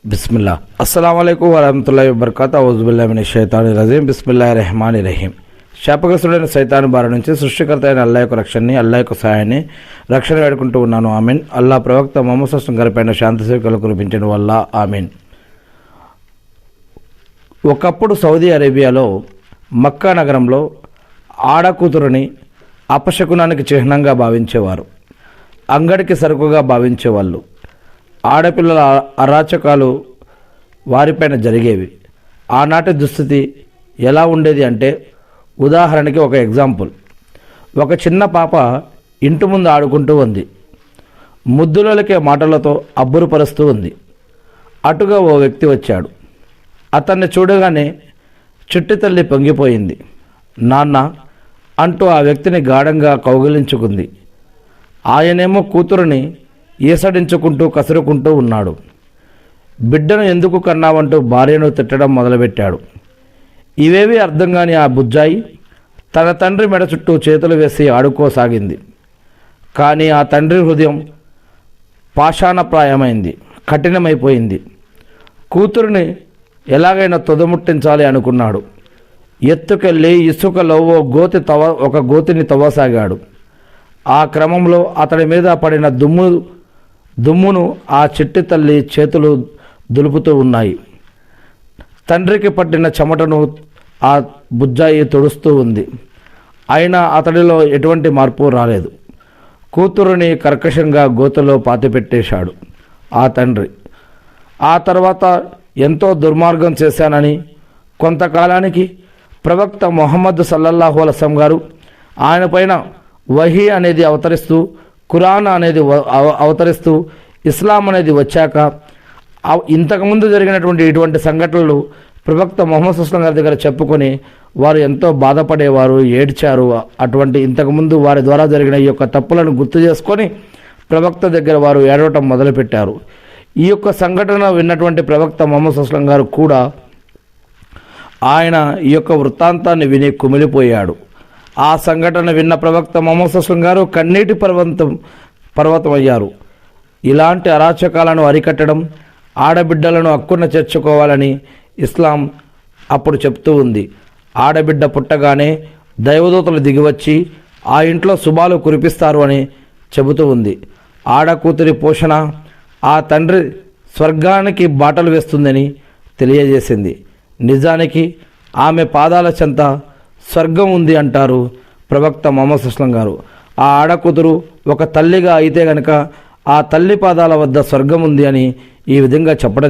బిస్మిల్లా అస్సలాము అలైకుం వరహమతుల్లాహి వబర్కాతు ఔజుబిల్లాహి మినష్ షైతానిర్ రజీం బిస్మిల్లాహిర్ రహమానిర్ రహీం. శాపగ్రస్తుడైన సైతాను బారి నుంచి సృష్టికర్త అయిన అల్లాహ్ యొక్క రక్షణని, అల్లాహ్ యొక్క సహాయాన్ని, రక్షణ వేడుకుంటూ ఉన్నాను. ఆమీన్. అల్లాహ్ ప్రవక్త ముహమ్మద్ సల్లల్లాహు అలైహి వసల్లం గారిపైన శాంతి సేవకులు కురిపించడం వల్ల ఆమీన్. ఒకప్పుడు సౌదీ అరేబియాలో మక్కా నగరంలో ఆడకూతురుని అపశకునానికి చిహ్నంగా భావించేవారు. అంగడికి సరుకుగా భావించేవాళ్ళు. ఆడపిల్లల అరాచకాలు వారిపైన జరిగేవి. ఆనాటి దుస్థితి ఎలా ఉండేది అంటే, ఉదాహరణకి ఒక ఎగ్జాంపుల్. ఒక చిన్న పాప ఇంటి ముందు ఆడుకుంటూ ఉంది. ముద్దులకే మాటలతో అబ్బురుపరుస్తూ ఉంది. అటుగా ఓ వ్యక్తి వచ్చాడు. అతన్ని చూడగానే చిట్టి తల్లి పొంగిపోయింది. నాన్న అంటూ ఆ వ్యక్తిని గాఢంగా కౌగిలించుకుంది. ఆయనేమో కూతురుని ఈసడించుకుంటూ కసురుకుంటూ ఉన్నాడు. బిడ్డను ఎందుకు కన్నావంటూ భార్యను తిట్టడం మొదలుపెట్టాడు. ఇవేవి అర్థం కాని ఆ బుజ్జాయి తన తండ్రి మెడ చుట్టూ చేతులు వేసి ఆడుకోసాగింది. కానీ ఆ తండ్రి హృదయం పాషాణప్రాయమైంది, కఠినమైపోయింది. కూతురుని ఎలాగైనా తొదముట్టించాలి అనుకున్నాడు. ఎత్తుకెళ్ళి ఇసుకలో ఒక గోతిని తవ్వసాగాడు. ఆ క్రమంలో అతడి మీద పడిన దుమ్మును ఆ చిట్టి తల్లి చేతులు దులుపుతూ ఉన్నాయి. తండ్రికి పట్టిన చెమటను ఆ బుజ్జాయి తుడుస్తూ ఉంది. అయినా అతడిలో ఎటువంటి మార్పు రాలేదు. కూతురుని కర్కశంగా గోతులో పాతిపెట్టేశాడు ఆ తండ్రి. ఆ తర్వాత ఎంతో దుర్మార్గం చేశానని కొంతకాలానికి ప్రవక్త ముహమ్మద్ సల్లల్లాహు అలైహి వసల్లం గారు ఆయన పైన వహీ అనేది అవతరిస్తూ, ఖురాన్ అనేది అవతరిస్తూ, ఇస్లాం అనేది వచ్చాక ఇంతకుముందు జరిగినటువంటి ఇటువంటి సంఘటనలు ప్రవక్త ముహమ్మద్ సల్లల్లాహు అలైహి వసల్లం గారి దగ్గర చెప్పుకొని వారు ఎంతో బాధపడేవారు, ఏడ్చారు. అటువంటి ఇంతకుముందు వారి ద్వారా జరిగిన ఈ యొక్క తప్పులను గుర్తు చేసుకొని ప్రవక్త దగ్గర వారు ఏడవటం మొదలుపెట్టారు. ఈ యొక్క సంఘటన విన్నటువంటి ప్రవక్త ముహమ్మద్ సల్లల్లాహు అలైహి వసల్లం గారు కూడా ఆయన ఈ యొక్క వృత్తాంతాన్ని విని కుమిలిపోయాడు. ఆ సంఘటన విన్న ప్రవక్త ముహమ్మద్ సల్లల్లాహు అలైహి వసల్లం గారు కన్నీటి పర్వతం అయ్యారు. ఇలాంటి అరాచకాలను అరికట్టడం, ఆడబిడ్డలను హక్కున చేర్చుకోవాలని ఇస్లాం అప్పుడు చెప్తూ ఉంది. ఆడబిడ్డ పుట్టగానే దైవదూతలు దిగివచ్చి ఆ ఇంట్లో శుభాలు కురిపిస్తారు అని చెబుతూ ఉంది. ఆడకూతురి పోషణ ఆ తండ్రి స్వర్గానికి బాటలు వేస్తుందని తెలియజేసింది. నిజానికి ఆమె పాదాల చెంత స్వర్గం ఉంది అంటారు ప్రవక్త ముహమ్మద్ సల్లల్లాహు అలైహి వసల్లం గారు. ఆ ఆడకూతురు ఒక తల్లిగా అయితే గనక ఆ తల్లి పాదాల వద్ద స్వర్గం ఉంది అని ఈ విధంగా చెప్పడం